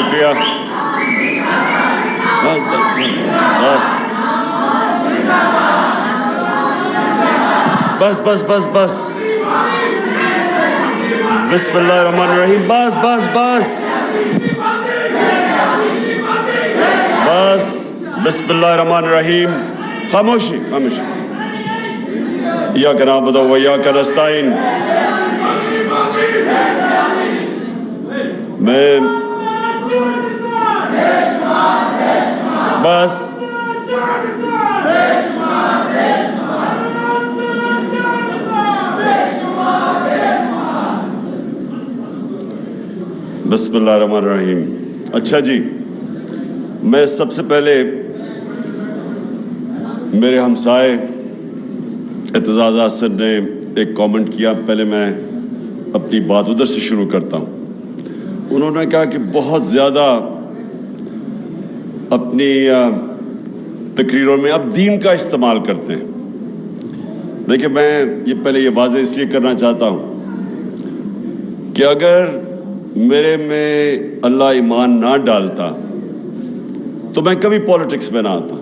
شکریہ. بس بس بس بس بسم اللہ الرحمن الرحیم. بس بس بس بس بسم اللہ الرحمن الرحیم. خاموشی خاموشی. ایاک نعبد و ایاک نستعین. میں بس بسم اللہ الرحمن الرحیم. اچھا جی، میں سب سے پہلے میرے ہمسائے اعتزاز احسن نے ایک کامنٹ کیا، پہلے میں اپنی بات ادھر سے شروع کرتا ہوں. انہوں نے کہا کہ بہت زیادہ اپنی تقریروں میں اب دین کا استعمال کرتے ہیں. دیکھیں، میں پہلے یہ واضح اس لیے کرنا چاہتا ہوں کہ اگر میرے میں اللہ ایمان نہ ڈالتا تو میں کبھی پولیٹکس میں نہ آتا.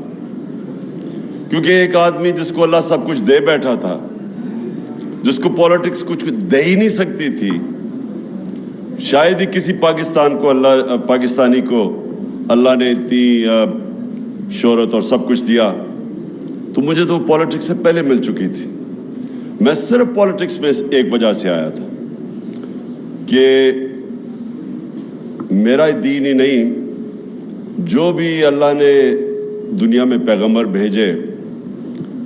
کیونکہ ایک آدمی جس کو اللہ سب کچھ دے بیٹھا تھا، جس کو پولیٹکس کچھ دے ہی نہیں سکتی تھی، شاید ہی کسی پاکستانی کو اللہ نے اتنی شہرت اور سب کچھ دیا، تو مجھے تو پولیٹکس سے پہلے مل چکی تھی. میں صرف پولیٹکس میں ایک وجہ سے آیا تھا کہ میرا دین ہی نہیں، جو بھی اللہ نے دنیا میں پیغمبر بھیجے،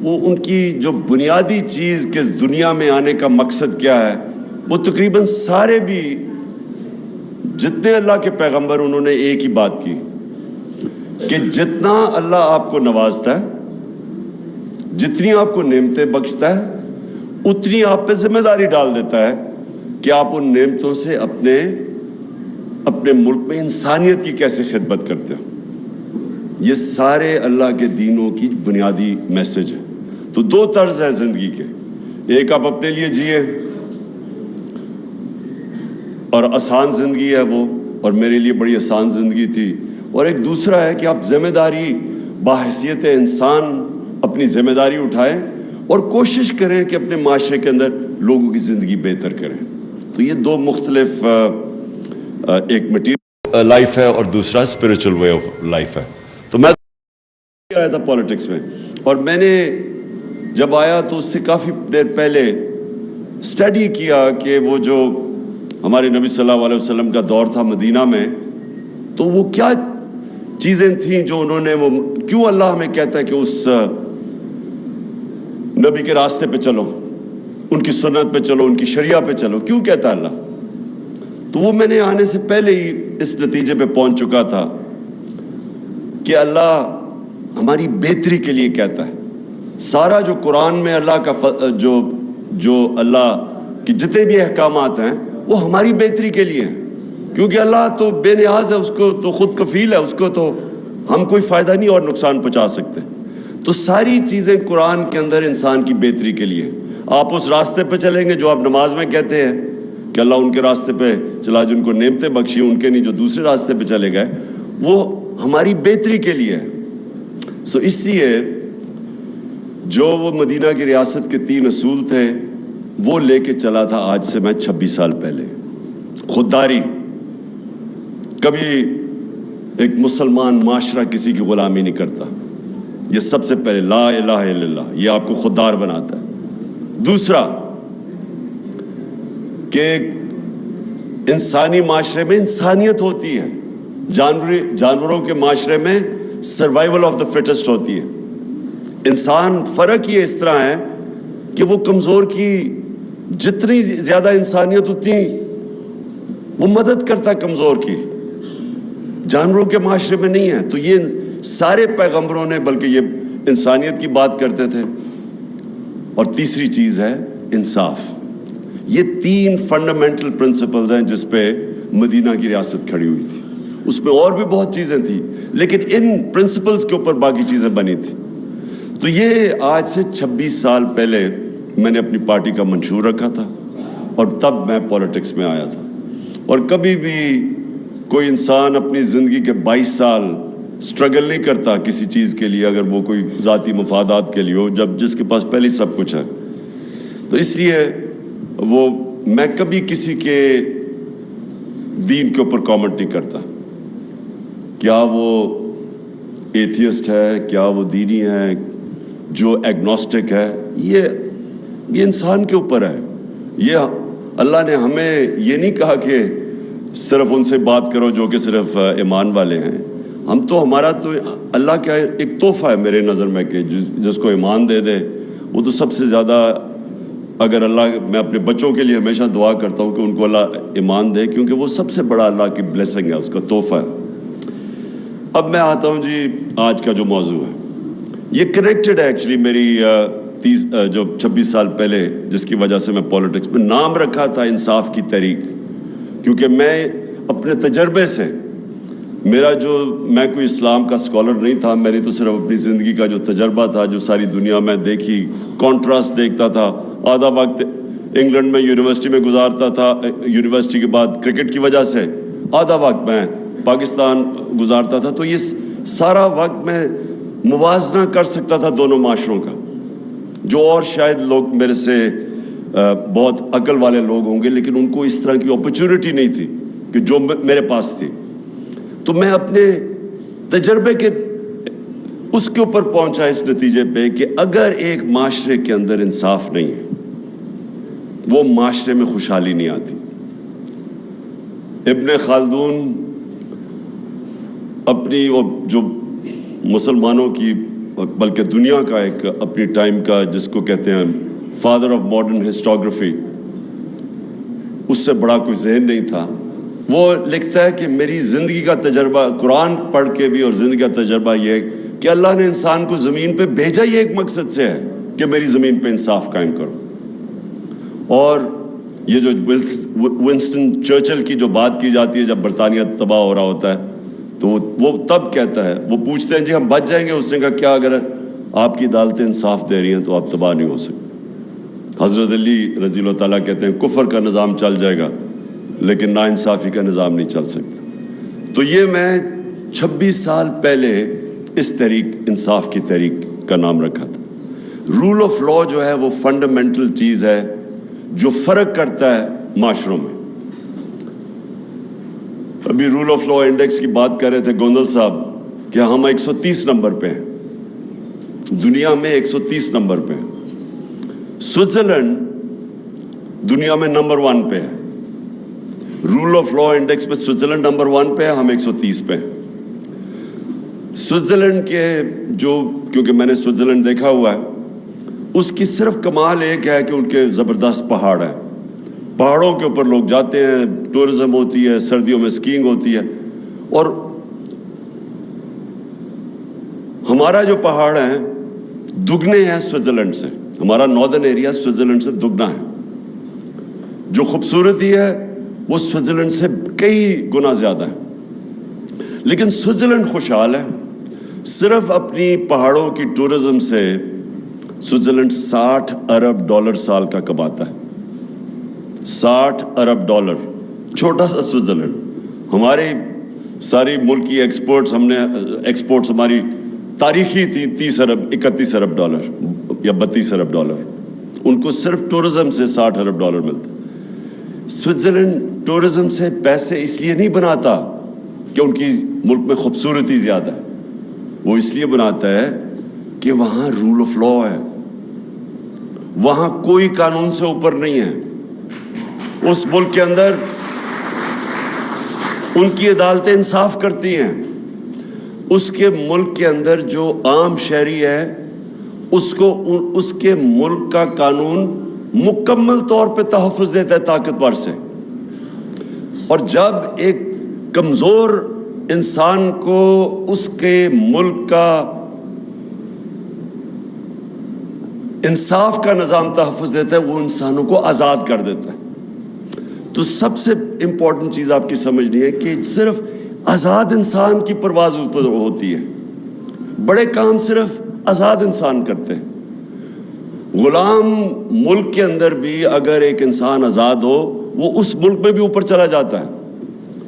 وہ ان کی جو بنیادی چیز کہ دنیا میں آنے کا مقصد کیا ہے، وہ تقریباً سارے بھی جتنے اللہ کے پیغمبر، انہوں نے ایک ہی بات کی کہ جتنا اللہ آپ کو نوازتا ہے، جتنی آپ کو نعمتیں بخشتا ہے، اتنی آپ پہ ذمہ داری ڈال دیتا ہے کہ آپ ان نعمتوں سے اپنے ملک میں انسانیت کی کیسے خدمت کرتے ہو. یہ سارے اللہ کے دینوں کی بنیادی میسج ہے. تو دو طرز ہے زندگی کے، ایک آپ اپنے لیے جیے اور آسان زندگی ہے وہ، اور میرے لیے بڑی آسان زندگی تھی. اور ایک دوسرا ہے کہ آپ ذمہ داری باحثیت انسان اپنی ذمہ داری اٹھائیں اور کوشش کریں کہ اپنے معاشرے کے اندر لوگوں کی زندگی بہتر کریں. تو یہ دو مختلف، ایک میٹیریل لائف ہے اور دوسرا اسپریچول وے آف لائف ہے. تو میں آیا تھا پولیٹکس میں، اور میں نے جب آیا تو اس سے کافی دیر پہلے اسٹڈی کیا کہ وہ جو ہمارے نبی صلی اللہ علیہ وسلم کا دور تھا مدینہ میں، تو وہ کیا چیزیں تھیں جو انہوں نے، وہ کیوں اللہ ہمیں کہتا ہے کہ اس نبی کے راستے پہ چلو، ان کی سنت پہ چلو، ان کی شریعہ پہ چلو، کیوں کہتا ہے اللہ؟ تو وہ میں نے آنے سے پہلے ہی اس نتیجے پہ پہنچ چکا تھا کہ اللہ ہماری بہتری کے لیے کہتا ہے. سارا جو قرآن میں اللہ کا جو اللہ کی جتنے بھی احکامات ہیں وہ ہماری بہتری کے لیے ہیں، کیونکہ اللہ تو بے نیاز ہے، اس کو تو خود کفیل ہے، اس کو تو ہم کوئی فائدہ نہیں اور نقصان پہنچا سکتے. تو ساری چیزیں قرآن کے اندر انسان کی بہتری کے لیے. آپ اس راستے پہ چلیں گے جو آپ نماز میں کہتے ہیں کہ اللہ ان کے راستے پہ چلا جن کو نعمتیں بخشی، ان کے نہیں جو دوسرے راستے پہ چلے گئے، وہ ہماری بہتری کے لیے ہے. سو اس لیے جو وہ مدینہ کی ریاست کے 3 اصول تھے وہ لے کے چلا تھا آج سے میں 26 سال پہلے. خودداری، کبھی ایک مسلمان معاشرہ کسی کی غلامی نہیں کرتا. یہ سب سے پہلے لا الہ الا اللہ، یہ آپ کو خوددار بناتا ہے. دوسرا کہ انسانی معاشرے میں انسانیت ہوتی ہے، جانوروں کے معاشرے میں سروائیول آف دا فٹسٹ ہوتی ہے. انسان فرق یہ اس طرح ہے کہ وہ کمزور کی جتنی زیادہ انسانیت اتنی وہ مدد کرتا ہے کمزور کی. جانوروں کے معاشرے میں نہیں ہے. تو یہ سارے پیغمبروں نے بلکہ یہ انسانیت کی بات کرتے تھے. اور تیسری چیز ہے انصاف. یہ 3 فنڈامنٹل پرنسپلز ہیں جس پہ مدینہ کی ریاست کھڑی ہوئی تھی. اس میں اور بھی بہت چیزیں تھیں لیکن ان پرنسپلز کے اوپر باقی چیزیں بنی تھی. تو یہ آج سے 26 سال پہلے میں نے اپنی پارٹی کا منشور رکھا تھا اور تب میں پولیٹکس میں آیا تھا. اور کبھی بھی کوئی انسان اپنی زندگی کے 22 سال سٹرگل نہیں کرتا کسی چیز کے لیے اگر وہ کوئی ذاتی مفادات کے لیے ہو، جب جس کے پاس پہلے سب کچھ ہے. تو اس لیے میں کبھی کسی کے دین کے اوپر کامنٹ نہیں کرتا. کیا وہ ایتھیسٹ ہے، کیا وہ دینی ہے، جو ایگنوسٹک ہے، یہ انسان کے اوپر ہے. یہ اللہ نے ہمیں یہ نہیں کہا کہ صرف ان سے بات کرو جو کہ صرف ایمان والے ہیں. ہمارا تو اللہ کا ایک تحفہ ہے میرے نظر میں کہ جس کو ایمان دے دے وہ تو سب سے زیادہ. اگر میں اپنے بچوں کے لیے ہمیشہ دعا کرتا ہوں کہ ان کو اللہ ایمان دے، کیونکہ وہ سب سے بڑا اللہ کی بلیسنگ ہے، اس کا تحفہ ہے. اب میں آتا ہوں جی آج کا جو موضوع ہے، یہ کنیکٹڈ ہے ایکچولی میری 26 سال پہلے جس کی وجہ سے میں پولیٹکس میں نام رکھا تھا انصاف کی تحریک. کیونکہ میں اپنے تجربے سے میں کوئی اسلام کا اسکالر نہیں تھا، میں نے تو صرف اپنی زندگی کا جو تجربہ تھا، جو ساری دنیا میں دیکھی، کانٹراسٹ دیکھتا تھا. آدھا وقت انگلینڈ میں یونیورسٹی میں گزارتا تھا، یونیورسٹی کے بعد کرکٹ کی وجہ سے آدھا وقت میں پاکستان گزارتا تھا. تو یہ سارا وقت میں موازنہ کر سکتا تھا دونوں معاشروں کا، جو اور شاید لوگ میرے سے بہت عقل والے لوگ ہوں گے لیکن ان کو اس طرح کی اپرچونٹی نہیں تھی کہ جو میرے پاس تھی. تو میں اپنے تجربے کے اس کے اوپر پہنچا اس نتیجے پہ کہ اگر ایک معاشرے کے اندر انصاف نہیں ہے وہ معاشرے میں خوشحالی نہیں آتی. ابن خلدون اپنی جو مسلمانوں کی بلکہ دنیا کا ایک اپنی ٹائم کا جس کو کہتے ہیں فادر آف ماڈرن ہسٹوگرافی، اس سے بڑا کوئی ذہن نہیں تھا. وہ لکھتا ہے کہ میری زندگی کا تجربہ قرآن پڑھ کے بھی اور زندگی کا تجربہ یہ ہے کہ اللہ نے انسان کو زمین پہ بھیجا ہی ایک مقصد سے ہے کہ میری زمین پہ انصاف قائم کرو. اور یہ جو ونسٹن چرچل کی جو بات کی جاتی ہے جب برطانیہ تباہ ہو رہا ہوتا ہے تو وہ تب کہتا ہے، وہ پوچھتے ہیں جی ہم بچ جائیں گے، اس نے کہا کیا اگر آپ کی عدالتیں انصاف دے رہی ہیں تو آپ تباہ نہیں ہو سکتے. حضرت علی رضی اللہ تعالیٰ کہتے ہیں کفر کا نظام چل جائے گا لیکن ناانصافی کا نظام نہیں چل سکتا. تو یہ میں 26 سال پہلے اس تحریک انصاف کی تحریک کا نام رکھا تھا. رول آف لا جو ہے وہ فنڈامنٹل چیز ہے جو فرق کرتا ہے معاشروں میں. ابھی رول آف لا انڈیکس کی بات کر رہے تھے گوندل صاحب کہ ہم 130 نمبر پہ ہیں، دنیا میں 130 نمبر پہ ہیں. سوئٹزرلینڈ دنیا میں نمبر 1 پہ ہے. رول آف لا انڈیکس میں سوئٹزرلینڈ نمبر 1 پہ ہے، ہم 130 پہ ہیں. سوئٹزرلینڈ کے کیونکہ میں نے سوئٹزرلینڈ دیکھا ہوا ہے، اس کی صرف کمال ایک ہے کہ ان کے زبردست پہاڑ ہیں. پہاڑوں کے اوپر لوگ جاتے ہیں، ٹورزم ہوتی ہے، سردیوں میں سکینگ ہوتی ہے. اور ہمارا جو پہاڑ ہیں دگنے ہیں سوئٹزرلینڈ سے، ہمارا ناردرن ایریا سوئٹزرلینڈ سے دگنا ہے. جو خوبصورتی ہے وہ سوئٹزرلینڈ سے کئی گنا زیادہ ہے. لیکن سوئٹزرلینڈ خوشحال ہے. صرف اپنی پہاڑوں کی ٹورزم سے سوئٹزرلینڈ $60 ارب سال کا کماتا ہے. $60 ارب، چھوٹا سا سوئٹزرلینڈ. ہماری ساری ملک کی ایکسپورٹس ہماری تاریخی تھی $30 ارب، $31 ارب یا $32 ارب. ان کو صرف ٹورزم سے $60 ارب ملتا. سوئٹزرلینڈ ٹورزم سے پیسے اس لیے نہیں بناتا کہ ان کی ملک میں خوبصورتی زیادہ ہے، وہ اس لیے بناتا ہے کہ وہاں رول آف لا ہے، وہاں کوئی قانون سے اوپر نہیں ہے. اس ملک کے اندر ان کی عدالتیں انصاف کرتی ہیں. اس کے ملک کے اندر جو عام شہری ہے اس کو اس کے ملک کا قانون مکمل طور پہ تحفظ دیتا ہے طاقتور سے. اور جب ایک کمزور انسان کو اس کے ملک کا انصاف کا نظام تحفظ دیتا ہے، وہ انسانوں کو آزاد کر دیتا ہے. تو سب سے امپورٹنٹ چیز آپ کی سمجھنی ہے کہ صرف آزاد انسان کی پرواز اوپر ہوتی ہے. بڑے کام صرف آزاد انسان کرتے ہیں. غلام ملک کے اندر بھی اگر ایک انسان آزاد ہو وہ اس ملک میں بھی اوپر چلا جاتا ہے.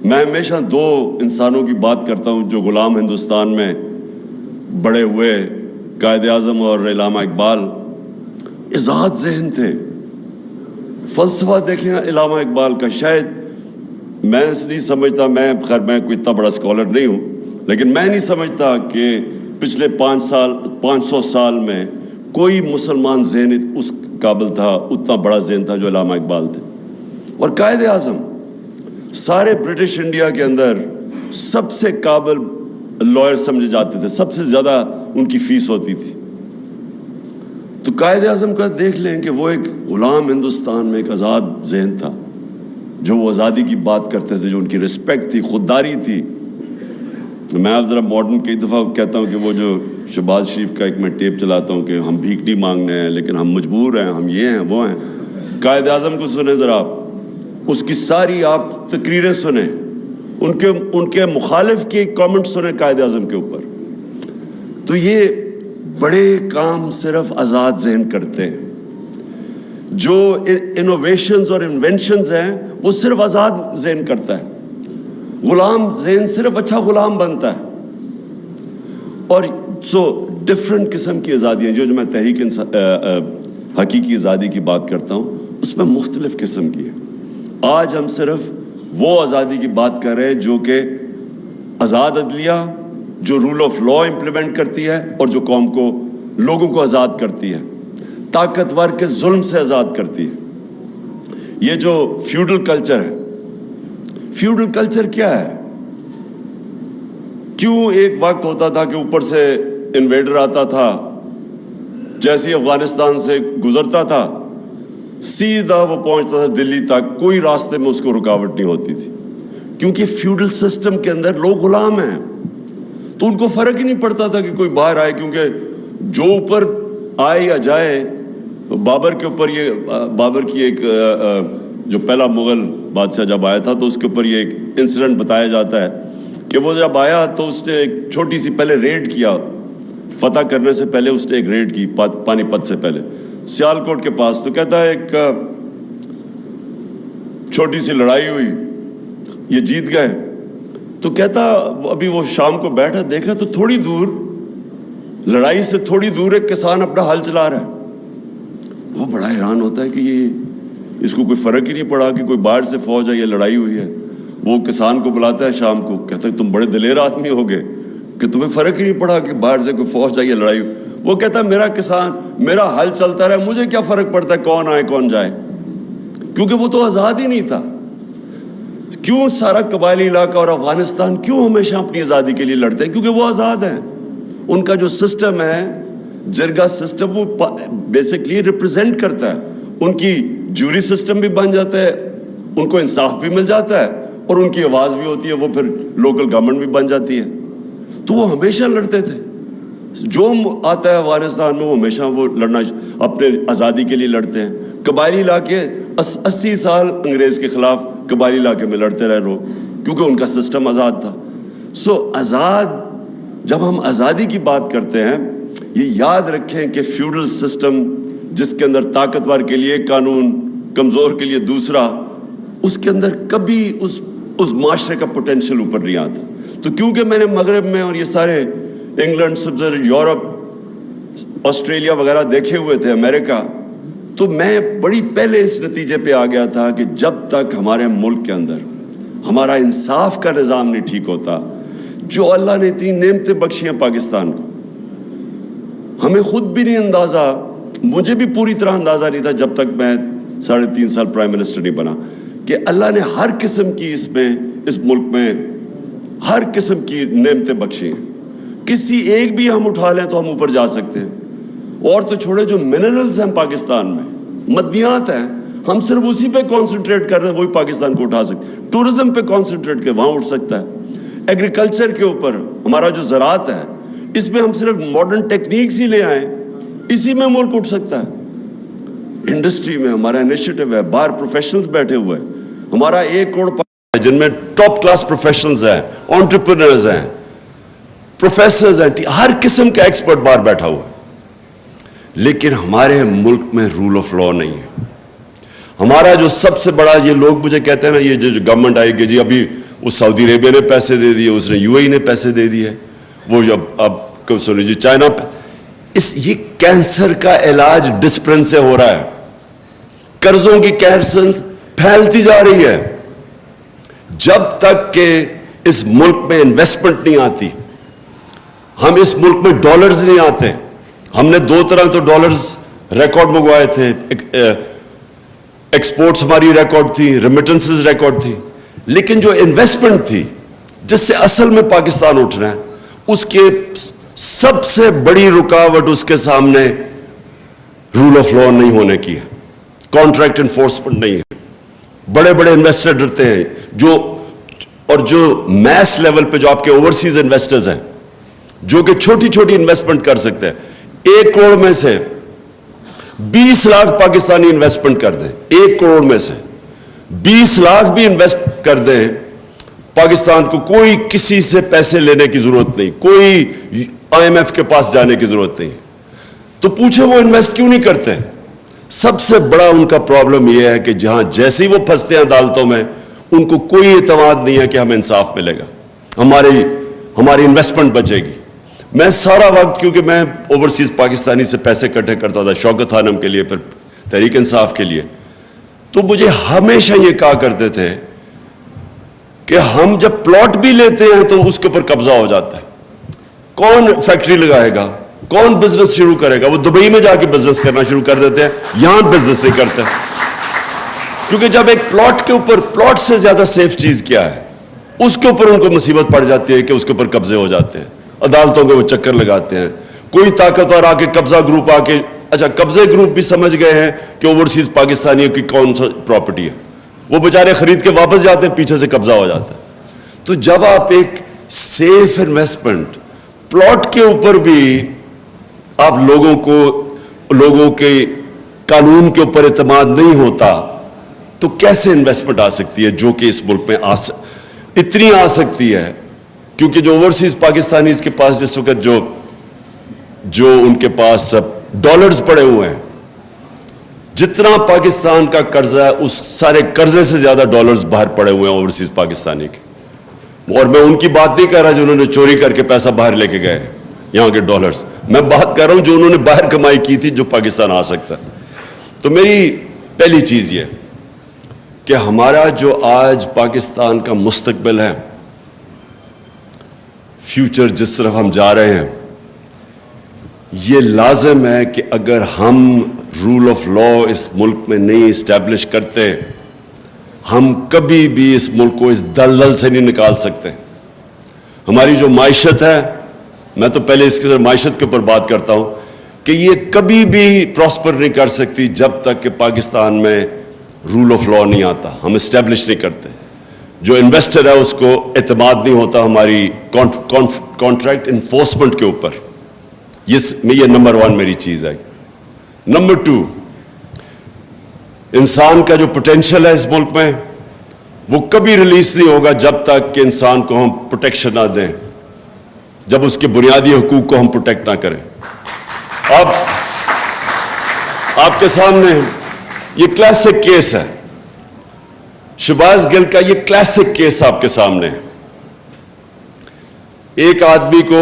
میں ہمیشہ دو انسانوں کی بات کرتا ہوں جو غلام ہندوستان میں بڑے ہوئے، قائد اعظم اور علامہ اقبال. آزاد ذہن تھے. فلسفہ دیکھیں علامہ اقبال کا. شاید میں نہیں سمجھتا، میں کوئی اتنا بڑا اسکالر نہیں ہوں، لیکن میں نہیں سمجھتا کہ پچھلے 500 سال میں کوئی مسلمان ذہن اس قابل تھا، اتنا بڑا ذہن تھا جو علامہ اقبال تھے. اور قائد اعظم سارے برٹش انڈیا کے اندر سب سے قابل لائر سمجھے جاتے تھے، سب سے زیادہ ان کی فیس ہوتی تھی. تو قائد اعظم کا دیکھ لیں کہ وہ ایک غلام ہندوستان میں ایک آزاد ذہن تھا، جو وہ آزادی کی بات کرتے تھے، جو ان کی رسپیکٹ تھی، خودداری تھی. میں اب ذرا ماڈرن کئی دفعہ کہتا ہوں کہ وہ جو شہباز شریف کا ایک میں ٹیپ چلاتا ہوں کہ ہم بھیک نہیں مانگنے ہیں لیکن ہم مجبور ہیں، ہم یہ ہیں وہ ہیں. قائد اعظم کو سنیں ذرا آپ، اس کی ساری آپ تقریریں سنیں، ان کے مخالف کے کامنٹ سنیں قائد اعظم کے اوپر. تو یہ بڑے کام صرف آزاد ذہن کرتے ہیں. جو انوویشنز اور انوینشنز ہیں وہ صرف آزاد ذہن کرتا ہے. غلام ذہن صرف اچھا غلام بنتا ہے. اور ڈفرینٹ قسم کی آزادیاں جو میں تحریک حقیقی آزادی کی بات کرتا ہوں اس میں مختلف قسم کی ہے. آج ہم صرف وہ آزادی کی بات کر رہے ہیں جو کہ آزاد عدلیہ، جو رول آف لا امپلیمنٹ کرتی ہے اور جو قوم کو، لوگوں کو آزاد کرتی ہے، طاقتور کے ظلم سے آزاد کرتی ہے. یہ جو فیوڈل کلچر ہے، فیوڈل کلچر کیا ہے؟ کیوں ایک وقت ہوتا تھا کہ اوپر سے انویڈر آتا تھا، جیسے ہی افغانستان سے گزرتا تھا سیدھا وہ پہنچتا تھا دلی تک، کوئی راستے میں اس کو رکاوٹ نہیں ہوتی تھی، کیونکہ فیوڈل سسٹم کے اندر لوگ غلام ہیں. تو ان کو فرق ہی نہیں پڑتا تھا کہ کوئی باہر آئے، کیونکہ جو اوپر آئے یا جائے. بابر کے اوپر بابر کی ایک جو پہلا مغل بادشاہ جب آیا تھا تو اس کے اوپر یہ ایک انسیڈنٹ بتایا جاتا ہے کہ وہ جب آیا تو اس نے ایک چھوٹی سی پہلے ریڈ کیا، فتح کرنے سے پہلے اس نے ایک ریڈ کی پانی پت سے پہلے سیالکوٹ کے پاس. تو کہتا ہے ایک چھوٹی سی لڑائی ہوئی، یہ جیت گئے. تو کہتا ابھی وہ شام کو بیٹھا دیکھ رہا تو تھوڑی دور، لڑائی سے تھوڑی دور ایک کسان اپنا ہل چلا رہا ہے. وہ بڑا حیران ہوتا ہے کہ یہ اس کو کوئی فرق ہی نہیں پڑا کہ کوئی باہر سے فوج ہے یا لڑائی ہوئی ہے. وہ کسان کو بلاتا ہے شام کو، کہتا ہے تم بڑے دلیر آدمی ہو گئے کہ تمہیں فرق ہی نہیں پڑا کہ باہر سے کوئی فوج ہے یا لڑائی ہوئی. وہ کہتا ہے میرا کسان، میرا حل چلتا رہا، مجھے کیا فرق پڑتا ہے کون آئے کون جائے، کیونکہ وہ تو آزاد ہی نہیں تھا. کیوں سارا قبائلی علاقہ اور افغانستان کیوں ہمیشہ اپنی آزادی کے لیے لڑتے ہیں؟ کیونکہ وہ آزاد ہیں. ان کا جو سسٹم ہے جرگا سسٹم، وہ بیسکلی ریپرزینٹ کرتا ہے. ان کی جوری سسٹم بھی بن جاتا ہے، ان کو انصاف بھی مل جاتا ہے اور ان کی آواز بھی ہوتی ہے، وہ پھر لوکل گورنمنٹ بھی بن جاتی ہے. تو وہ ہمیشہ لڑتے تھے. جو آتا ہے افغانستان میں وہ ہمیشہ وہ لڑنا اپنے آزادی کے لیے لڑتے ہیں. قبائلی علاقے 80 سال انگریز کے خلاف قبائلی علاقے میں لڑتے رہے لوگ، کیونکہ ان کا سسٹم آزاد تھا. آزاد، جب ہم آزادی کی بات کرتے ہیں یہ یاد رکھیں کہ فیوڈل سسٹم جس کے اندر طاقتور کے لیے قانون، کمزور کے لیے دوسرا، اس کے اندر کبھی اس معاشرے کا پوٹینشیل اوپر نہیں آتا. تو کیونکہ میں نے مغرب میں اور یہ سارے انگلینڈ، سب یورپ، آسٹریلیا وغیرہ دیکھے ہوئے تھے، امریکہ، تو میں بڑی پہلے اس نتیجے پہ آ گیا تھا کہ جب تک ہمارے ملک کے اندر ہمارا انصاف کا نظام نہیں ٹھیک ہوتا، جو اللہ نے اتنی نعمتیں بخشی ہیں پاکستان کو، ہمیں خود بھی نہیں اندازہ، مجھے بھی پوری طرح اندازہ نہیں تھا جب تک میں 3.5 سال پرائم منسٹر نہیں بنا، کہ اللہ نے ہر قسم کی اس ملک میں ہر قسم کی نعمتیں بخشی ہیں. کسی ایک بھی ہم اٹھا لیں تو ہم اوپر جا سکتے ہیں. اور تو چھوڑے جو منرلز ہیں پاکستان میں، مدنیات ہیں، ہم صرف اسی پہ کانسنٹریٹ کر رہے ہیں، وہی پاکستان کو اٹھا سکتے ہیں. ٹورزم پہ کانسنٹریٹ کر، وہاں اٹھ سکتا ہے. ایگریکلچر کے اوپر ہمارا جو زراعت ہے، اس میں ہم صرف ماڈرن ٹیکنیکس ہی لے آئیں، اسی میں ملک اٹھ سکتا ہے. انڈسٹری میں ہمارا انیشیٹو ہے، باہر پروفیشنلز بیٹھے ہوئے ہیں، ہمارا 1 کروڑ جن میں ٹاپ کلاس پروفیشنلز ہیں، انٹرپرینرز ہیں، پروفیسرز ہیں، ہر قسم کا ایکسپرٹ باہر بیٹھا ہوا ہے. لیکن ہمارے ملک میں رول آف لا نہیں ہے. ہمارا جو سب سے بڑا، یہ لوگ مجھے کہتے ہیں نا، یہ جو گورنمنٹ آئے گی جی ابھی وہ سعودی عربیہ نے پیسے دے دیے, اس نے UAE نے پیسے دے دیے, وہ اب سنیں جی چائنا یہ کینسر کا علاج ڈسپرن سے ہو رہا ہے. قرضوں کی کینسر پھیلتی جا رہی ہے. جب تک کہ اس ملک میں انویسٹمنٹ نہیں آتی, ہم اس ملک میں ڈالرز نہیں آتے. ہم نے 2 طرح تو ڈالرز ریکارڈ منگوائے تھے, ایکسپورٹس ہماری ریکارڈ تھی, ریمیٹنسز ریکارڈ تھی, لیکن جو انویسٹمنٹ تھی جس سے اصل میں پاکستان اٹھ رہا ہے, اس کے سب سے بڑی رکاوٹ اس کے سامنے رول آف لا نہیں ہونے کی ہے, کانٹریکٹ انفورسمنٹ نہیں ہے. بڑے بڑے انویسٹر ڈرتے ہیں, جو میس لیول پہ جو آپ کے اوورسیز انویسٹرز ہیں, جو کہ چھوٹی چھوٹی انویسٹمنٹ کر سکتے ہیں, 1 کروڑ میں سے 20 لاکھ پاکستانی انویسٹمنٹ کر دیں, 1 کروڑ میں سے 20 لاکھ بھی انویسٹ کر دیں, پاکستان کو کوئی کسی سے پیسے لینے کی ضرورت نہیں, کوئی IMF کے پاس جانے کی ضرورت نہیں. تو پوچھیں وہ انویسٹ کیوں نہیں کرتے؟ سب سے بڑا ان کا پرابلم یہ ہے کہ جہاں جیسے ہی وہ پھنستے ہیں عدالتوں میں, ان کو کوئی اعتماد نہیں ہے کہ ہمیں انصاف ملے گا, ہماری انویسٹمنٹ بچے گی. میں سارا وقت, کیونکہ میں اوورسیز پاکستانی سے پیسے اکٹھے کرتا تھا, شوکت خانم کے لیے, پھر تحریک انصاف کے لیے, تو مجھے ہمیشہ یہ کہا کرتے تھے کہ ہم جب پلاٹ بھی لیتے ہیں تو اس کے اوپر قبضہ ہو جاتا ہے. کون فیکٹری لگائے گا, کون بزنس شروع کرے گا؟ وہ دبئی میں جا کے بزنس کرنا شروع کر دیتے ہیں, یہاں بزنس نہیں کرتے. کیونکہ جب ایک پلاٹ کے اوپر, پلاٹ سے زیادہ سیف چیز کیا ہے, اس کے اوپر ان کو مصیبت پڑ جاتی ہے کہ اس کے اوپر قبضے ہو جاتے ہیں, عدالتوں کے وہ چکر لگاتے ہیں. کوئی طاقتور آ کے قبضہ گروپ آ کے, اچھا قبضے گروپ بھی سمجھ گئے ہیں کہ اوورسیز پاکستانیوں کی کون سا پراپرٹی ہے, وہ بیچارے خرید کے واپس جاتے ہیں, پیچھے سے قبضہ ہو جاتا ہے. تو جب آپ ایک سیف انویسٹمنٹ پلاٹ کے اوپر بھی آپ لوگوں کے قانون کے اوپر اعتماد نہیں ہوتا, تو کیسے انویسٹمنٹ آ سکتی ہے جو کہ اس ملک میں اتنی آ سکتی ہے؟ کیونکہ جو اوورسیز پاکستانی اس کے پاس جس وقت جو ان کے پاس ڈالرز پڑے ہوئے ہیں, جتنا پاکستان کا قرضہ ہے اس سارے قرضے سے زیادہ ڈالرز باہر پڑے ہوئے ہیں اوورسیز پاکستانی کے. اور میں ان کی بات نہیں کر رہا جنہوں نے چوری کر کے پیسہ باہر لے کے گئے یہاں کے ڈالرز, میں بات کر رہا ہوں جو انہوں نے باہر کمائی کی تھی جو پاکستان آ سکتا. تو میری پہلی چیز یہ کہ ہمارا جو آج پاکستان کا مستقبل ہے, فیوچر جس طرف ہم جا رہے ہیں, یہ لازم ہے کہ اگر ہم رول آف لا اس ملک میں نہیں اسٹیبلش کرتے, ہم کبھی بھی اس ملک کو اس دلدل سے نہیں نکال سکتے. ہماری جو معیشت ہے, میں تو پہلے اس کے معیشت کے اوپر بات کرتا ہوں, کہ یہ کبھی بھی پراسپر نہیں کر سکتی جب تک کہ پاکستان میں رول آف لا نہیں آتا, ہم اسٹیبلش نہیں کرتے. جو انویسٹر ہے اس کو اعتماد نہیں ہوتا ہماری کانٹریکٹ انفورسمنٹ کے اوپر. یہ نمبر 1 میری چیز ہے. نمبر 2, انسان کا جو پوٹینشیل ہے اس ملک میں وہ کبھی ریلیز نہیں ہوگا جب تک کہ انسان کو ہم پروٹیکشن نہ دیں, جب اس کے بنیادی حقوق کو ہم پروٹیکٹ نہ کریں. اب آپ کے سامنے یہ کلاسک کیس ہے, شہباز گل کا یہ کلاسک کیس آپ کے سامنے ہے. ایک آدمی کو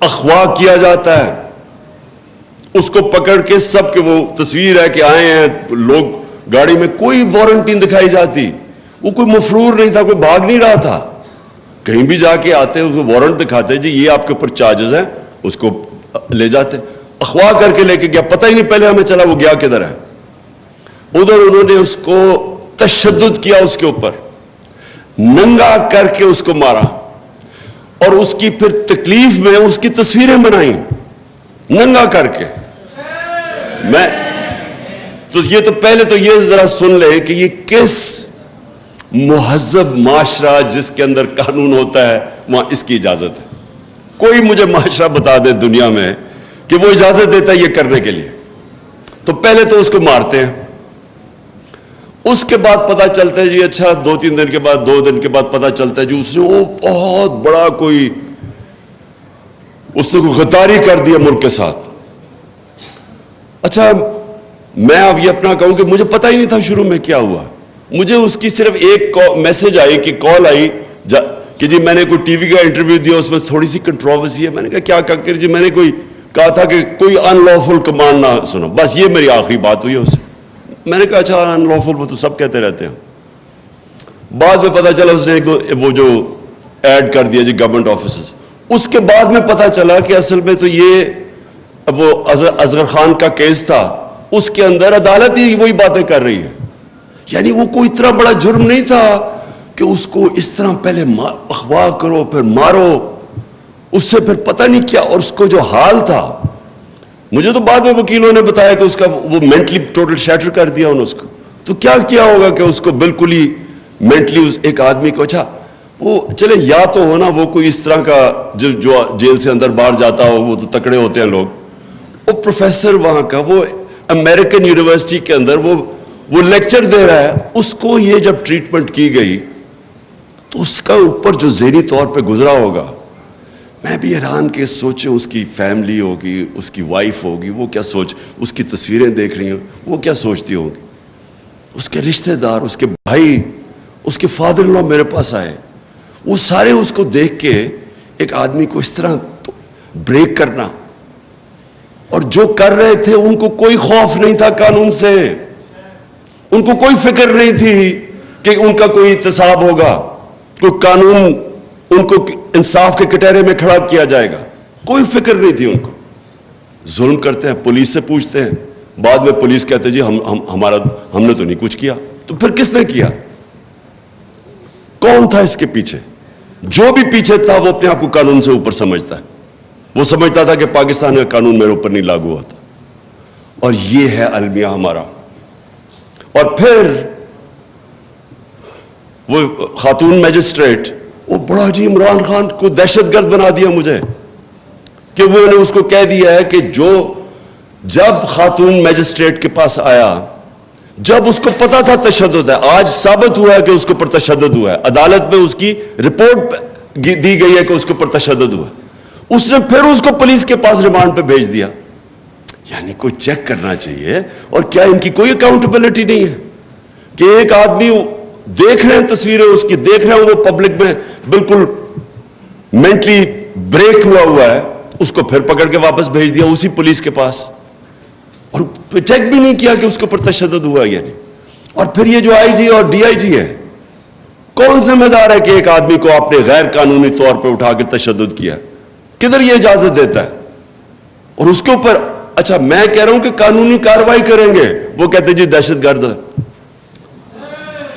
اغوا کیا جاتا ہے, اس کو پکڑ کے سب کے, وہ تصویر ہے کہ آئے ہیں لوگ گاڑی میں, کوئی وارنٹ نہیں دکھائی جاتی, وہ کوئی مفرور نہیں تھا, کوئی بھاگ نہیں رہا تھا. کہیں بھی جا کے آتے اس کو وارنٹ دکھاتے, جی یہ آپ کے اوپر چارجز ہیں, اس کو لے جاتے. اغوا کر کے لے کے گیا, پتہ ہی نہیں پہلے ہمیں چلا وہ گیا کدھر ہے. ادھر انہوں نے اس کو تشدد کیا, اس کے اوپر ننگا کر کے اس کو مارا, اور اس کی پھر تکلیف میں اس کی تصویریں بنائیں ننگا کر کے. میں تو پہلے تو یہ ذرا سن لیں کہ یہ کس مہذب معاشرہ جس کے اندر قانون ہوتا ہے وہاں اس کی اجازت ہے. کوئی مجھے معاشرہ بتا دے دنیا میں کہ وہ اجازت دیتا ہے یہ کرنے کے لیے. تو پہلے تو اس کو مارتے ہیں, اس کے بعد پتا چلتا ہے جی اچھا 2-3 دن کے بعد, 2 دن کے بعد پتا چلتا ہے جی اس نے وہ بہت بڑا اس نے کوئی غداری کر دیا ملک کے ساتھ. اچھا میں اب یہ اپنا کہوں کہ مجھے پتا ہی نہیں تھا شروع میں کیا ہوا. مجھے اس کی صرف ایک میسج آئی کہ کال آئی کہ جی میں نے کوئی ٹی وی کا انٹرویو دیا, اس میں تھوڑی سی کنٹروورسی ہے. میں نے کہا کیا کر جی, میں نے کہا تھا کہ کوئی ان لافل کمانڈ نہ سنو, بس یہ میری آخری بات ہوئی ہے اس سے. میں نے کہا اچھا ان لافل وہ تو سب کہتے رہتے ہیں. بعد میں پتا چلا اس نے وہ جو ایڈ کر دیا جی گورنمنٹ آفیسز, اس کے بعد میں پتا چلا کہ اصل میں تو یہ وہ اصغر خان کا کیس تھا, اس کے اندر عدالت ہی وہی باتیں کر رہی ہے. یعنی وہ کوئی اتنا بڑا جرم نہیں تھا کہ اس کو اس طرح پہلے اغوا کرو پھر مارو, اس سے پھر پتہ نہیں کیا. اور اس کو جو حال تھا, مجھے تو بعد میں وکیلوں نے بتایا کہ اس کا وہ مینٹلی ٹوٹل شیٹر کر دیا انہوں نے اس کو. تو کیا ہوگا کہ اس کو بالکل ہی مینٹلی ایک آدمی کو, اچھا وہ چلے یا تو ہونا وہ کوئی اس طرح کا جو جیل سے اندر باہر جاتا ہو, وہ تو تکڑے ہوتے ہیں لوگ. وہ پروفیسر وہاں کا, وہ امریکن یونیورسٹی کے اندر وہ لیکچر دے رہا ہے, اس کو یہ جب ٹریٹمنٹ کی گئی تو اس کا اوپر جو ذہنی طور پہ گزرا ہوگا, میں بھی حیران کہ سوچیں اس کی فیملی ہوگی, اس کی وائف ہوگی, وہ کیا اس کی تصویریں دیکھ رہی ہیں, وہ کیا سوچتی ہوگی. اس کے رشتہ دار, اس کے بھائی, اس کے فادر ان لا میرے پاس آئے, وہ سارے اس کو دیکھ کے ایک آدمی کو اس طرح بریک کرنا, اور جو کر رہے تھے ان کو کوئی خوف نہیں تھا قانون سے, ان کو کوئی فکر نہیں تھی کہ ان کا کوئی احتساب ہوگا, کوئی قانون ان کو انصاف کے کٹہرے میں کھڑا کیا جائے گا, کوئی فکر نہیں تھی ان کو. ظلم کرتے ہیں, پولیس سے پوچھتے ہیں, بعد میں پولیس کہتے جی ہم نے تو نہیں کچھ کیا. تو پھر کس نے کیا؟ کون تھا اس کے پیچھے؟ جو بھی پیچھے تھا وہ اپنے آپ کو قانون سے اوپر سمجھتا ہے. وہ سمجھتا تھا کہ پاکستان کا قانون میرے اوپر نہیں لاگو ہوتا. اور یہ ہے المیہ ہمارا. اور پھر وہ خاتون میجسٹریٹ, وہ بڑا جی عمران خان کو دہشت گرد بنا دیا مجھے, کہ وہ نے اس کو کہہ دیا ہے کہ جب خاتون میجسٹریٹ کے پاس آیا, جب اس کو پتا تھا تشدد ہے, آج ثابت ہوا ہے کہ اس کے اوپر تشدد ہوا ہے, عدالت میں اس کی رپورٹ دی گئی ہے کہ اس کے اوپر تشدد ہوا ہے, اس نے پھر اس کو پولیس کے پاس ریمانڈ پہ بھیج دیا. یعنی کوئی چیک کرنا چاہیے. اور کیا ان کی کوئی اکاؤنٹیبلٹی نہیں ہے کہ ایک آدمی دیکھ رہے ہیں تصویریں اس کی, دیکھ رہے ہیں وہ پبلک میں بالکل مینٹلی بریک ہوا ہے, اس کو پھر پکڑ کے واپس بھیج دیا اسی پولیس کے پاس, اور چیک بھی نہیں کیا کہ اس کے اوپر تشدد ہوا. یعنی اور پھر یہ جو آئی جی اور ڈی آئی جی ہے, کون ذمہ دار ہے کہ ایک آدمی کو آپ نے غیر قانونی طور پہ اٹھا کے تشدد کیا؟ کدھر یہ اجازت دیتا ہے؟ اور اس کے اوپر اچھا میں کہہ رہا ہوں کہ قانونی کارروائی کریں گے, وہ کہتے جی دہشت گرد.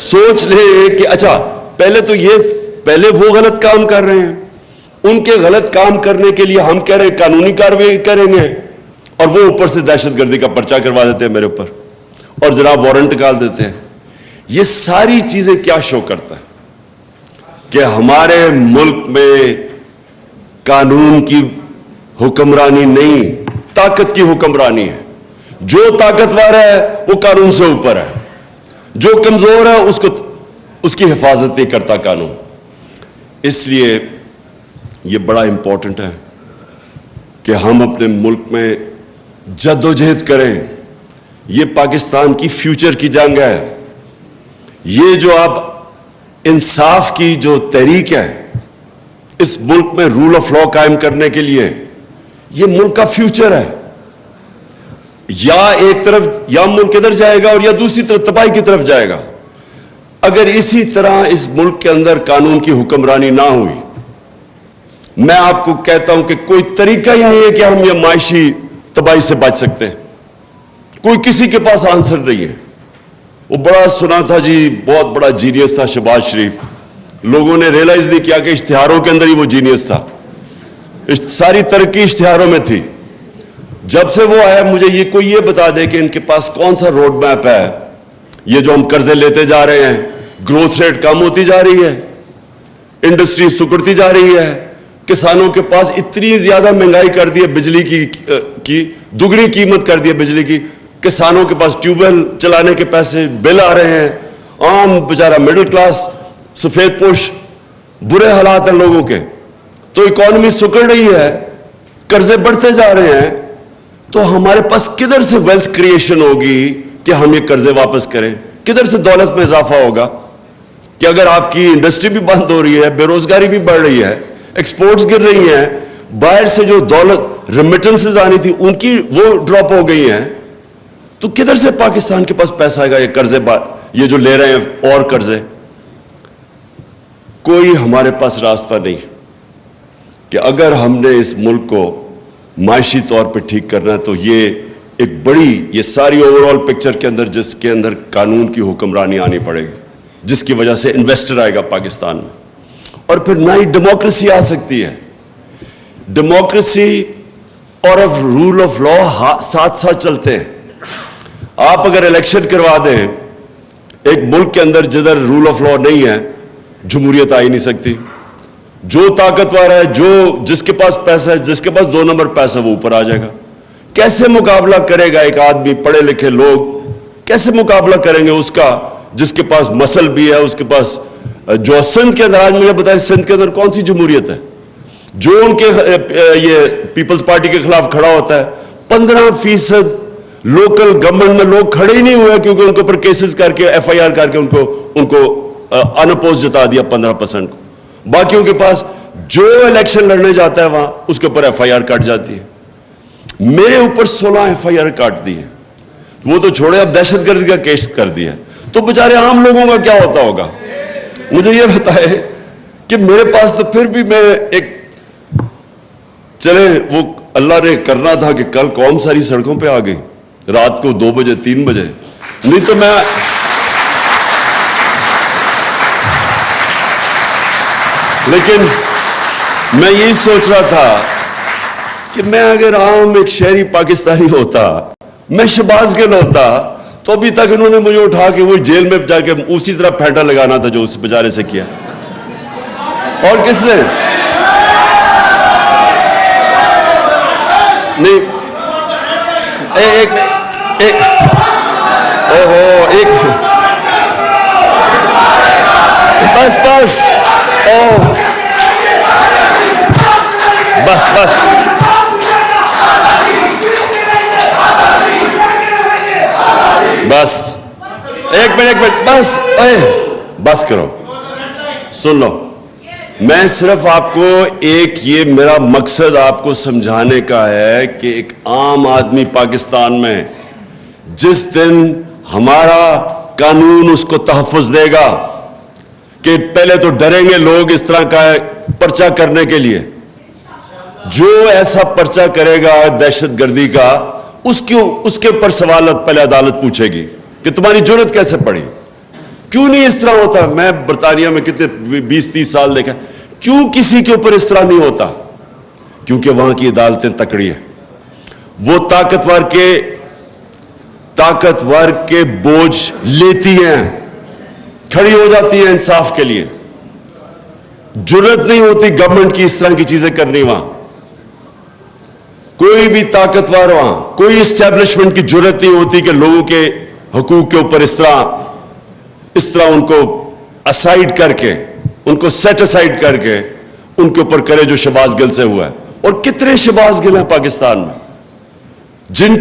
سوچ لے کہ اچھا پہلے وہ غلط کام کر رہے ہیں, ان کے غلط کام کرنے کے لیے ہم کہہ رہے ہیں قانونی کارروائی کریں گے, اور وہ اوپر سے دہشت گردی کا پرچہ کروا دیتے ہیں میرے اوپر, اور جناب وارنٹ نکال دیتے ہیں. یہ ساری چیزیں کیا شو کرتا ہے کہ ہمارے ملک میں قانون کی حکمرانی نہیں, طاقت کی حکمرانی ہے. جو طاقتور ہے وہ قانون سے اوپر ہے, جو کمزور ہے اس کی حفاظت نہیں کرتا قانون. اس لیے یہ بڑا امپورٹنٹ ہے کہ ہم اپنے ملک میں جد و جہد کریں. یہ پاکستان کی فیوچر کی جنگ ہے. یہ جو اب انصاف کی جو تحریک ہے اس ملک میں رول آف لا قائم کرنے کے لیے, یہ ملک کا فیوچر ہے. یا ایک طرف یا ملک ادھر جائے گا اور یا دوسری طرف تباہی کی طرف جائے گا. اگر اسی طرح اس ملک کے اندر قانون کی حکمرانی نہ ہوئی, میں آپ کو کہتا ہوں کہ کوئی طریقہ ہی نہیں ہے کہ ہم یہ معاشی تباہی سے بچ سکتے ہیں. کوئی کسی کے پاس آنسر نہیں ہے. وہ بڑا سنا تھا جی, بہت بڑا جینیس تھا شہباز شریف. لوگوں نے ریئلائز نہیں کیا کہ اشتہاروں کے اندر ہی وہ جینیس تھا. ساری ترقی اشتہاروں میں تھی. جب سے وہ آیا, مجھے یہ بتا دے کہ ان کے پاس کون سا روڈ میپ ہے. یہ جو ہم قرضے لیتے جا رہے ہیں, گروتھ ریٹ کم ہوتی جا رہی ہے, انڈسٹری سکڑتی جا رہی ہے, کسانوں کے پاس اتنی زیادہ مہنگائی کر دی ہے, بجلی کی دگنی قیمت کر دی ہے بجلی کی. کسانوں کے پاس ٹیوب ویل چلانے کے پیسے بل آ رہے ہیں. عام بیچارہ مڈل کلاس سفید پوش, برے حالات ہیں لوگوں کے. تو اکانومی سکڑ رہی ہے, قرضے بڑھتے جا رہے ہیں. تو ہمارے پاس کدھر سے ویلتھ کریشن ہوگی کہ ہم یہ قرضے واپس کریں؟ کدھر سے دولت میں اضافہ ہوگا کہ اگر آپ کی انڈسٹری بھی بند ہو رہی ہے, بے روزگاری بھی بڑھ رہی ہے, ایکسپورٹس گر رہی ہیں, باہر سے جو دولت ریمیٹنسز آنی تھی ان کی وہ ڈراپ ہو گئی ہیں, تو کدھر سے پاکستان کے پاس پیسہ آئے گا؟ یہ قرضے یہ جو لے رہے ہیں اور قرضے, کوئی ہمارے پاس راستہ نہیں کہ اگر ہم نے اس ملک کو معاشی طور پہ ٹھیک کرنا ہے تو یہ ایک بڑی, یہ ساری اوور آل پکچر کے اندر جس کے اندر قانون کی حکمرانی آنی پڑے گی, جس کی وجہ سے انویسٹر آئے گا پاکستان میں, اور پھر نہ ہی ڈیموکریسی آ سکتی ہے. ڈیموکریسی اور رول آف لا ساتھ ساتھ چلتے ہیں. آپ اگر الیکشن کروا دیں ایک ملک کے اندر جدھر رول آف لا نہیں ہے, جمہوریت آ ہی نہیں سکتی. جو طاقتور ہے, جس کے پاس پیسہ ہے, جس کے پاس 2 نمبر پیسہ, وہ اوپر آ جائے گا. کیسے مقابلہ کرے گا ایک آدمی, پڑھے لکھے لوگ کیسے مقابلہ کریں گے اس کا جس کے پاس مسل بھی ہے, اس کے پاس جو سندھ کے اندر, آج مجھے بتائیں سندھ کے اندر کون سی جمہوریت ہے؟ جو ان کے یہ پیپلز پارٹی کے خلاف کھڑا ہوتا ہے, 15% لوکل گورنمنٹ میں لوگ کھڑے ہی نہیں ہوئے کیونکہ ان کے اوپر کیسز کر کے FIR کر کے ان کو انپوز جتا دیا 15% کو. باقیوں کے پاس جو الیکشن لڑنے جاتا ہے وہاں اس کے اوپر FIR کٹ جاتی ہے. میرے اوپر 16 FIR کاٹ دی ہے, وہ تو چھوڑے اب دہشت گردی کا کیس کر دیا. تو بیچارے عام لوگوں کا کیا ہوتا ہوگا؟ مجھے یہ بتائے کہ میرے پاس تو پھر بھی میں ایک, چلے وہ اللہ نے کرنا تھا کہ کل قوم ساری سڑکوں پہ آ گئی رات کو 2 بجے 3 بجے, نہیں تو میں لیکن میں یہی سوچ رہا تھا کہ میں اگر عام ایک شہری پاکستانی ہوتا, میں شہباز گل ہوتا, تو ابھی تک انہوں نے مجھے اٹھا کے وہ جیل میں جا کے اسی طرح پھینٹا لگانا تھا جو اس بیچارے سے کیا. اور کس سے نہیں, بس بس بس بس بس ایک منٹ بس بس کرو, سن لو. میں صرف آپ کو یہ میرا مقصد آپ کو سمجھانے کا ہے کہ ایک عام آدمی پاکستان میں جس دن ہمارا قانون اس کو تحفظ دے گا کہ پہلے تو ڈریں گے لوگ اس طرح کا پرچہ کرنے کے لیے, جو ایسا پرچہ کرے گا دہشت گردی کا اس کے اوپر سوالات پہلے عدالت پوچھے گی کہ تمہاری جرت کیسے پڑی, کیوں نہیں اس طرح ہوتا. میں برطانیہ میں کتنے 20-30 سال دیکھا, کیوں کسی کے اوپر اس طرح نہیں ہوتا؟ کیونکہ وہاں کی عدالتیں تکڑی ہیں, وہ طاقتور کے بوجھ لیتی ہیں, کھڑی ہو جاتی ہیں انصاف کے لیے. جرت نہیں ہوتی گورنمنٹ کی اس طرح کی چیزیں کرنی. وہاں کوئی بھی طاقتور, وہاں کوئی اسٹیبلشمنٹ کی جرت نہیں ہوتی کہ لوگوں کے حقوق کے اوپر اس طرح ان کو اسائیڈ کر کے, ان کو سیٹ اسائیڈ کر کے ان کے اوپر کرے جو شہباز گل سے ہوا ہے. اور کتنے شہباز گل ہیں پاکستان میں جن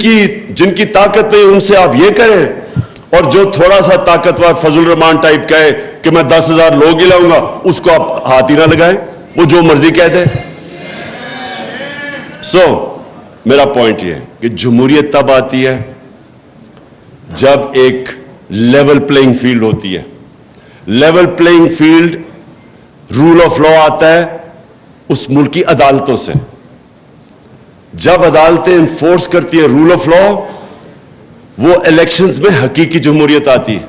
کی طاقت نہیں, ان سے آپ یہ کریں, اور جو تھوڑا سا طاقتور فضل الرحمان ٹائپ کہے کہ میں 10,000 لوگ ہی لاؤں گا, اس کو آپ ہاتھ ہی نہ لگائیں, وہ جو مرضی کہتے. میرا پوائنٹ یہ ہے کہ جمہوریت تب آتی ہے جب ایک لیول پلینگ فیلڈ ہوتی ہے. Level playing field rule of law آتا ہے اس ملک کی عدالتوں سے. جب عدالتیں انفورس کرتی ہیں رول آف لا, وہ الیکشنز میں حقیقی جمہوریت آتی ہے.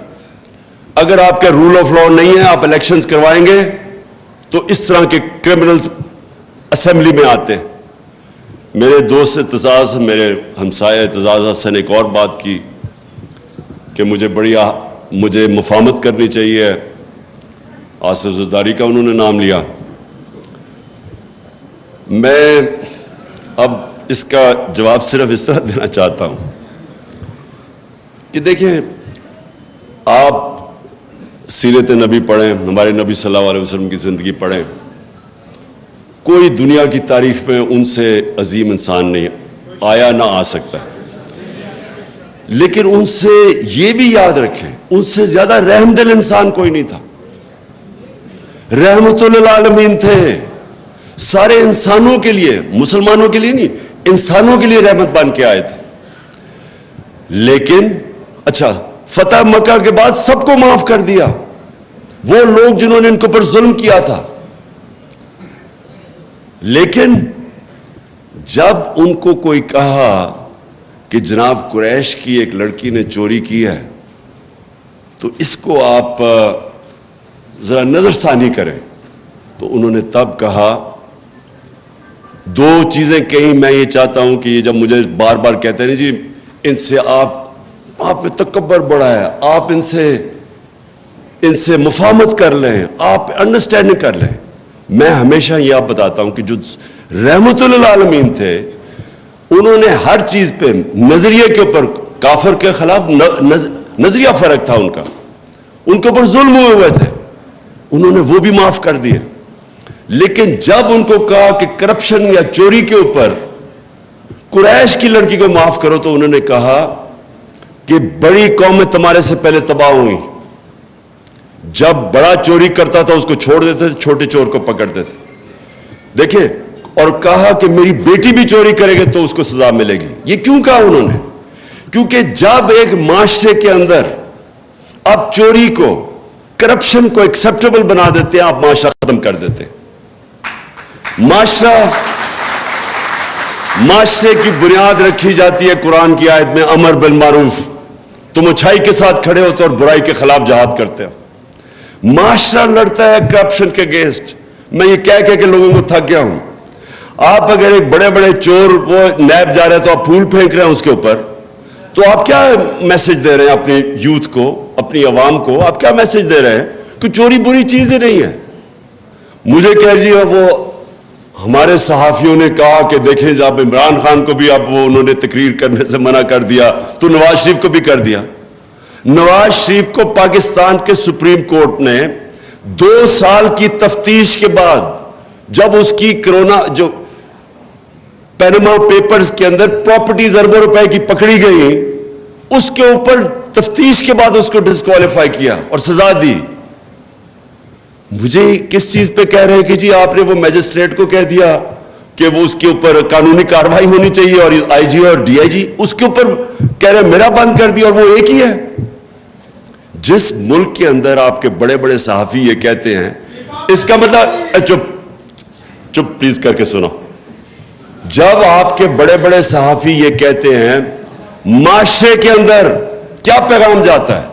اگر آپ کے رول آف لا نہیں ہے, آپ الیکشنز کروائیں گے تو اس طرح کے کرمنلز اسمبلی میں آتے ہیں. میرے دوست اعتزاز, میرے ہمسائے اعتزاز حسن ایک اور بات کی کہ مجھے مفاہمت کرنی چاہیے. آصف زرداری کا انہوں نے نام لیا. میں اب اس کا جواب صرف اس طرح دینا چاہتا ہوں کہ دیکھیں, آپ سیرت نبی پڑھیں, ہمارے نبی صلی اللہ علیہ وسلم کی زندگی پڑھیں, کوئی دنیا کی تاریخ میں ان سے عظیم انسان نہیں آیا, نہ آ سکتا. لیکن ان سے یہ بھی یاد رکھیں, ان سے زیادہ رحم دل انسان کوئی نہیں تھا. رحمت للعالمین تھے, سارے انسانوں کے لیے, مسلمانوں کے لیے نہیں, انسانوں کے لیے رحمت بن کے آئے تھے. لیکن اچھا, فتح مکہ کے بعد سب کو معاف کر دیا, وہ لوگ جنہوں نے ان کے اوپر ظلم کیا تھا. لیکن جب ان کو کوئی کہا کہ جناب قریش کی ایک لڑکی نے چوری کی ہے, تو اس کو آپ ذرا نظر ثانی کریں, تو انہوں نے تب کہا, دو چیزیں کہیں. میں یہ چاہتا ہوں کہ یہ جب مجھے بار بار کہتے ہیں جی ان سے آپ میں تکبر بڑا ہے, آپ ان سے مفاہمت کر لیں, آپ انڈرسٹینڈنگ کر لیں, میں ہمیشہ یہ آپ بتاتا ہوں کہ جو رحمت للعالمین تھے انہوں نے ہر چیز پہ نظریے کے اوپر, کافر کے خلاف نظریہ فرق تھا ان کا, ان کے اوپر ظلم ہوئے تھے, انہوں نے وہ بھی معاف کر دیے. لیکن جب ان کو کہا کہ کرپشن یا چوری کے اوپر قریش کی لڑکی کو معاف کرو, تو انہوں نے کہا کہ بڑی قومیں تمہارے سے پہلے تباہ ہوئی, جب بڑا چوری کرتا تھا اس کو چھوڑ دیتے تھے, چھوٹے چور کو پکڑتے تھے. دیکھیں, اور کہا کہ میری بیٹی بھی چوری کرے گی تو اس کو سزا ملے گی. یہ کیوں کہا انہوں نے؟ کیونکہ جب ایک معاشرے کے اندر آپ چوری کو, کرپشن کو ایکسیپٹیبل بنا دیتے ہیں, آپ معاشرہ ختم کر دیتے ہیں. معاشرے کی بنیاد رکھی جاتی ہے قرآن کی آیت میں, امر بالمعروف, تم اچھائی کے ساتھ کھڑے ہوتے اور برائی کے خلاف جہاد کرتے ہو. معاشرہ لڑتا ہے کرپشن کے اگینسٹ. میں یہ کہہ کے لوگوں کو تھک گیا ہوں. آپ اگر ایک بڑے بڑے چور وہ نیب جا رہے ہیں تو آپ پھول پھینک رہے ہیں اس کے اوپر, تو آپ کیا میسج دے رہے ہیں اپنے یوتھ کو, اپنی عوام کو؟ آپ کیا میسج دے رہے ہیں کہ چوری بری چیز ہی نہیں ہے. مجھے کہہ دیجیے, وہ ہمارے صحافیوں نے کہا کہ دیکھیں جب عمران خان کو بھی اب وہ انہوں نے تقریر کرنے سے منع کر دیا, تو نواز شریف کو بھی کر دیا. نواز شریف کو پاکستان کے سپریم کورٹ نے 2 سال کی تفتیش کے بعد, جب اس کی کرونا جو پینما پیپرز کے اندر پراپرٹیز اربوں روپے کی پکڑی گئی, اس کے اوپر تفتیش کے بعد اس کو ڈسکوالیفائی کیا اور سزا دی. مجھے کس چیز پہ کہہ رہے ہیں کہ جی آپ نے وہ میجسٹریٹ کو کہہ دیا کہ وہ اس کے اوپر قانونی کارروائی ہونی چاہیے, اور آئی جی اور ڈی آئی جی اس کے اوپر کہہ رہے ہیں میرا بند کر دیا, اور وہ ایک ہی ہے. جس ملک کے اندر آپ کے بڑے بڑے صحافی یہ کہتے ہیں, اس کا مطلب چپ پلیز کر کے سنو, جب آپ کے بڑے بڑے صحافی یہ کہتے ہیں, معاشرے کے اندر کیا پیغام جاتا ہے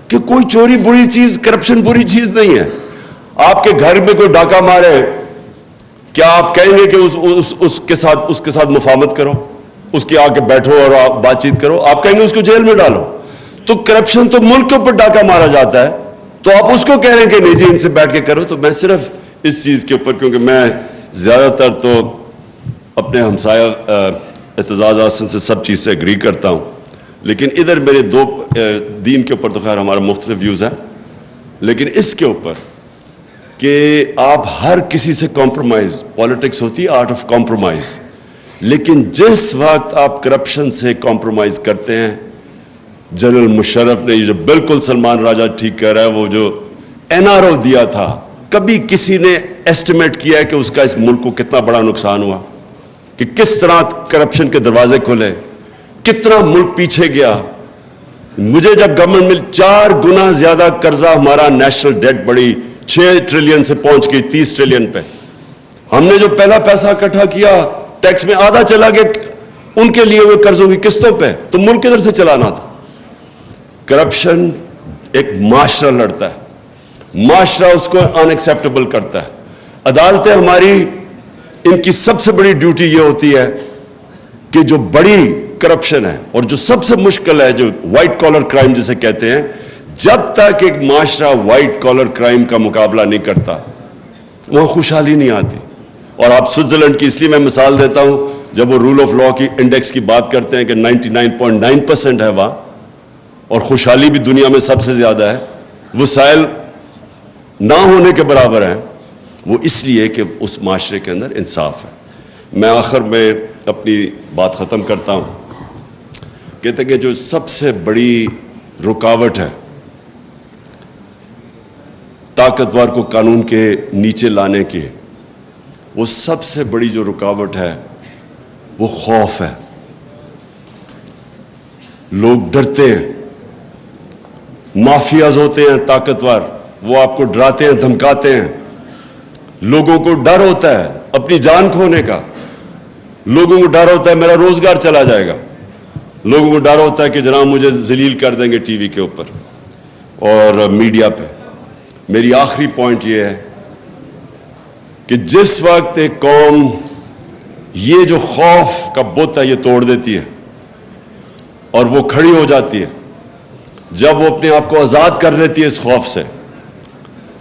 کہ کوئی چوری بری چیز, کرپشن بری چیز نہیں ہے. آپ کے گھر میں کوئی ڈاکہ مارے, کیا آپ کہیں گے کہ اس کے ساتھ مفاہمت کرو, اس کے آ کے بیٹھو اور بات چیت کرو؟ آپ کہیں گے اس کو جیل میں ڈالو. تو کرپشن تو ملک کے اوپر ڈاکہ مارا جاتا ہے, تو آپ اس کو کہہ رہے ہیں کہ نہیں جی ان سے بیٹھ کے کرو. تو میں صرف اس چیز کے اوپر, کیونکہ میں زیادہ تر تو اپنے ہمسایہ اعتزاز حسن سے سب چیز سے اگری کرتا ہوں, لیکن ادھر میرے دو دین کے اوپر تو خیر ہمارا مختلف ویوز ہیں, لیکن اس کے اوپر کہ آپ ہر کسی سے کمپرومائز, پالیٹکس ہوتی ہے آرٹ آف کمپرومائز, لیکن جس وقت آپ کرپشن سے کمپرومائز کرتے ہیں, جنرل مشرف نے یہ جو بالکل سلمان راجہ ٹھیک کہہ رہا ہے, وہ جو این آر او دیا تھا, کبھی کسی نے ایسٹیمیٹ کیا ہے کہ اس کا اس ملک کو کتنا بڑا نقصان ہوا, کہ کس طرح کرپشن کے دروازے کھلے, کتنا ملک پیچھے گیا. مجھے جب گورنمنٹ میں 4 گنا زیادہ قرضہ ہمارا نیشنل ڈیٹ بڑی 6 ٹریلین سے پہنچ گئی 30 ٹریلین پہ. ہم نے جو پہلا پیسہ اکٹھا کیا ٹیکس میں آدھا چلا گیا ان کے لیے ہوئے قرضوں کی قسطوں پہ, تو ملک کدھر سے چلانا تھا. کرپشن ایک معاشرہ لڑتا ہے, معاشرہ اس کو ان ایکسیپٹیبل کرتا ہے. عدالتیں ہماری, ان کی سب سے بڑی ڈیوٹی یہ ہوتی ہے کہ جو بڑی کرپشن ہے اور جو سب سے مشکل ہے, جو وائٹ کالر کرائم جسے کہتے ہیں, جب تک ایک معاشرہ وائٹ کالر کرائم کا مقابلہ نہیں کرتا وہاں خوشحالی نہیں آتی. اور آپ سوئٹزرلینڈ کی اس لیے میں مثال دیتا ہوں, جب وہ رول آف لا کی انڈیکس کی بات کرتے ہیں کہ 99.9% ہے وہاں, اور خوشحالی بھی دنیا میں سب سے زیادہ ہے, وسائل نہ ہونے کے برابر ہیں, وہ اس لیے کہ اس معاشرے کے اندر انصاف ہے. میں آخر میں اپنی بات ختم کرتا ہوں, کہتے ہیں کہ جو سب سے بڑی رکاوٹ ہے طاقتور کو قانون کے نیچے لانے کی وہ سب سے بڑی جو رکاوٹ ہے وہ خوف ہے. لوگ ڈرتے ہیں, مافیاز ہوتے ہیں طاقتور, وہ آپ کو ڈراتے ہیں, دھمکاتے ہیں. لوگوں کو ڈر ہوتا ہے اپنی جان کھونے کا, لوگوں کو ڈر ہوتا ہے میرا روزگار چلا جائے گا, لوگوں کو ڈر ہوتا ہے کہ جناب مجھے ذلیل کر دیں گے ٹی وی کے اوپر اور میڈیا پہ. میری آخری پوائنٹ یہ ہے کہ جس وقت ایک قوم یہ جو خوف کا بت ہے یہ توڑ دیتی ہے اور وہ کھڑی ہو جاتی ہے, جب وہ اپنے آپ کو آزاد کر لیتی ہے اس خوف سے,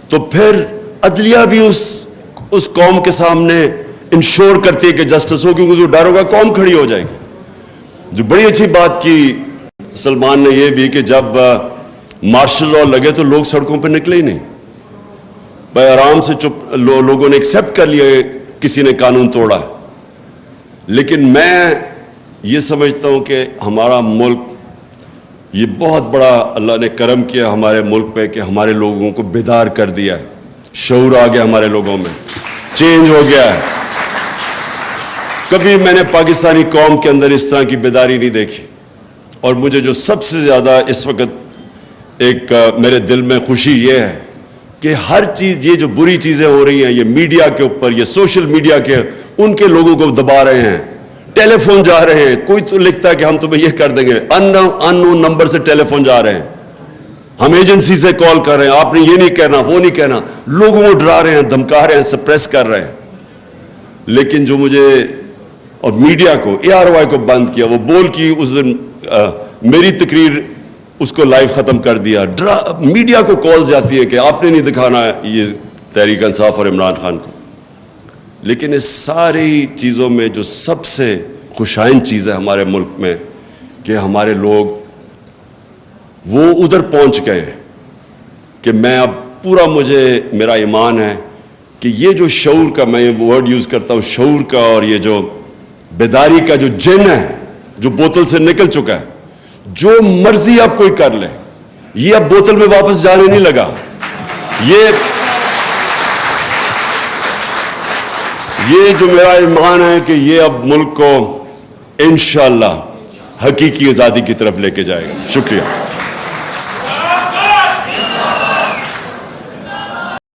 تو پھر عدلیہ بھی اس قوم کے سامنے انشور کرتی ہے کہ جسٹس ہو, کیونکہ جو ڈر ہوگا قوم کھڑی ہو جائے گی. جو بڑی اچھی بات کی سلمان نے یہ بھی کہ جب مارشل لاء لگے تو لوگ سڑکوں پہ نکلے ہی نہیں, بھائی آرام سے چپ لوگوں نے ایکسیپٹ کر لیا کسی نے قانون توڑا. لیکن میں یہ سمجھتا ہوں کہ ہمارا ملک یہ بہت بڑا اللہ نے کرم کیا ہمارے ملک پہ کہ ہمارے لوگوں کو بیدار کر دیا ہے, شعور آ گیا ہمارے لوگوں میں, چینج ہو گیا ہے. کبھی میں نے پاکستانی قوم کے اندر اس طرح کی بیداری نہیں دیکھی, اور مجھے جو سب سے زیادہ اس وقت ایک میرے دل میں خوشی یہ ہے کہ ہر چیز, یہ جو بری چیزیں ہو رہی ہیں یہ میڈیا کے اوپر, یہ سوشل میڈیا کے, ان کے لوگوں کو دبا رہے ہیں. ٹیلی فون جا رہے ہیں, کوئی تو لکھتا ہے کہ ہم تمہیں یہ کر دیں گے, ان نون نمبر سے ٹیلی فون جا رہے ہیں, ہم ایجنسی سے کال کر رہے ہیں, آپ نے یہ نہیں کہنا وہ نہیں کہنا, لوگوں کو ڈرا رہے ہیں, دھمکا رہے ہیں, سپریس کر رہے ہیں. لیکن جو مجھے اور میڈیا کو ARY کو بند کیا, وہ بول کی اس دن میری تقریر اس کو لائیو ختم کر دیا. میڈیا کو کالز جاتی ہے کہ آپ نے نہیں دکھانا یہ تحریک انصاف اور عمران خان کو. لیکن اس ساری چیزوں میں جو سب سے خوشائن چیز ہے ہمارے ملک میں کہ ہمارے لوگ وہ ادھر پہنچ گئے ہیں کہ میں اب پورا میرا ایمان ہے کہ یہ جو شعور کا, میں ورڈ یوز کرتا ہوں شعور کا, اور یہ جو بیداری کا جو جن ہے جو بوتل سے نکل چکا ہے, جو مرضی اب کوئی کر لے, یہ اب بوتل میں واپس جانے نہیں لگا. یہ جو میرا ایمان ہے کہ یہ اب ملک کو انشاءاللہ حقیقی آزادی کی طرف لے کے جائے گا. شکریہ.